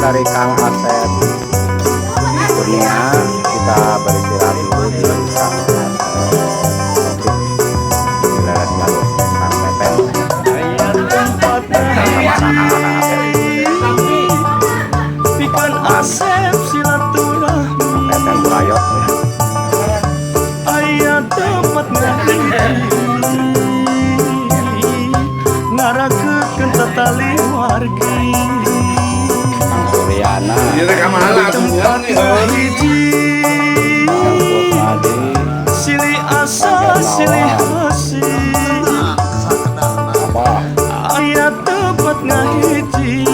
dari Kang Asep Kurnia. Kita beristirahat dulu di Kang Asep Dileles lalu Kang Pepen sama anak-anak Pikan Asep silaturahmi Pepen Burayot aya tempat ngaji ngarakeun tatali wargi Kang Suryana Dia rekam mahala semua nih. Kang Kusnadi silih asa silih hasi Abah aya tempat ngahiji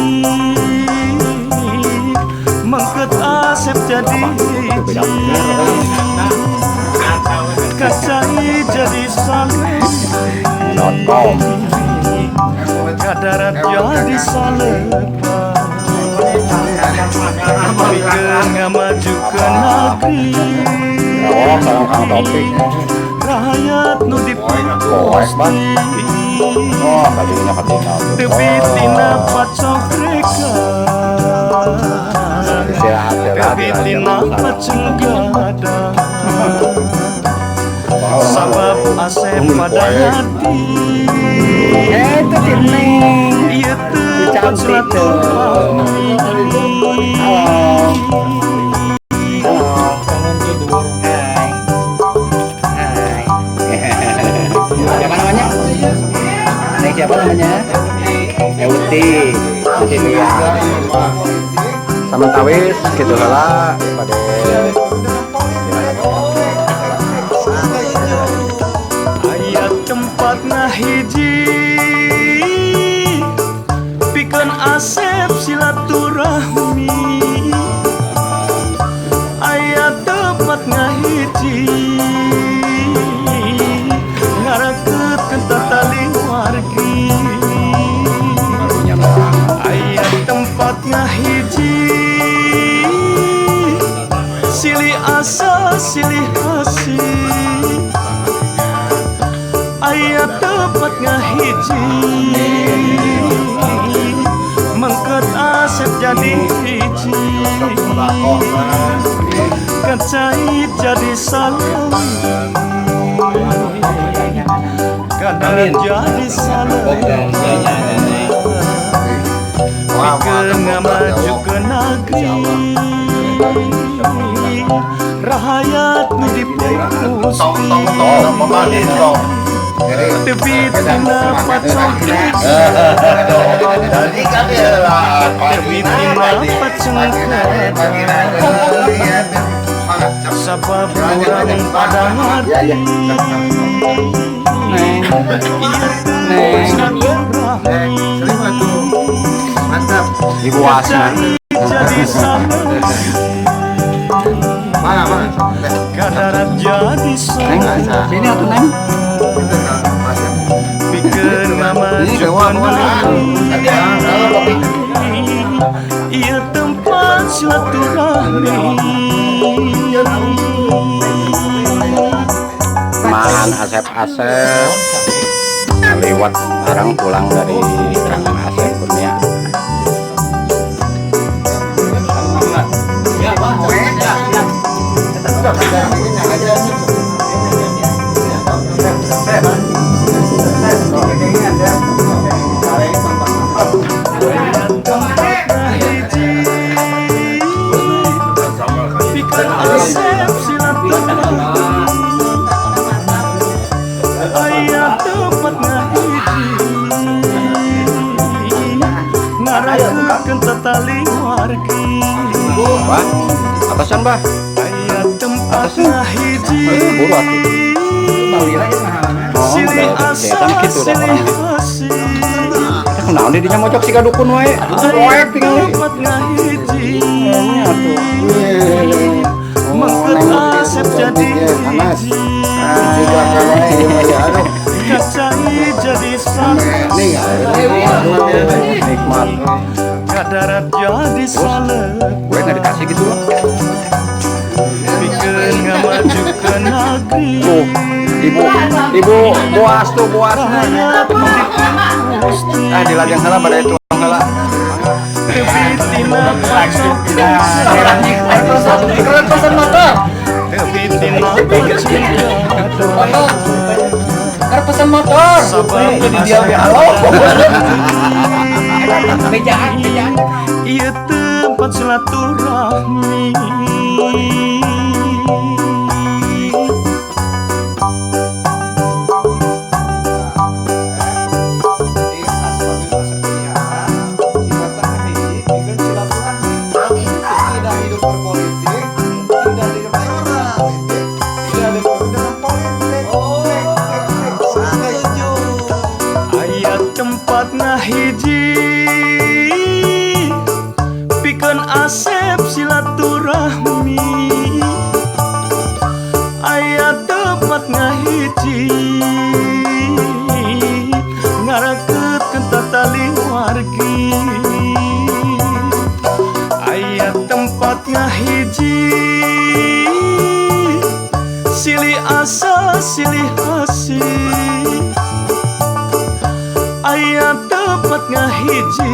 mengket Asep jadi hiji kacai jadi saleh .com kadarat jadi salepa pikeun ngamaju ke negeri oh sareng Kang Topik rakyat nu Goes ban oh tadinya ketinggal tepi tina pacokreka istirahat tepi tina pacenggada sabab Asep pada hati itu Neng ieu teu cantik tuh. Siapa namanya? Neng siapa namanya? Euti Cecilia sama tawis gitu lah pada aya tempat ngahiji pikeun Asep silaturahmi aya tempat ngahiji ngarakeun tatali wargi aya tempat ngahiji silih asa silih hasi aya tempat ngahiji mengket Asep jadi hiji kacai jadi salam kadang jadi salam pikeun ngamaju ke negeri rakyat nu dipusti tepi tina pacokreka tepi tina pacenggada sabab urang pada hati Ibu Asna jadi salah kadarat jadi salah sini atuh Neng pikeun ngamaju ieu tempat silaturahmi teman Asep lewat barang pulang dari Kang Asep Kurnia pikeun Asep silaturahmi aya tempat ngahiji ngarakeun tatali wargi Bah atasan bah aya tempat ngahiji buru atuh silih asa silih hasi kita kenal nih dinya mojok siga dukun wae aya tempat ngahiji mengket Asep jadi hiji kacai jadi salah nikmat kadarat jadi salah gue nggak dikasih gitu pikeun ngamaju ke negeri tuh ibu boas tuh boas rakyat nu dipusti di ladang salah pada itu salah Kepitina pacok Keren pesan motor. Kepitina cinta Keren pesan motor. Sabab Jadi dia halo. Bejaan. Ieu tempat silaturahmi. Aya tempat ngahiji pikeun asep silaturahmi. Aya tempat ngahiji ngarakeutkeun tatali wargi. Aya tempat ngahiji silih asa silih hasih. Aya tempat ngahiji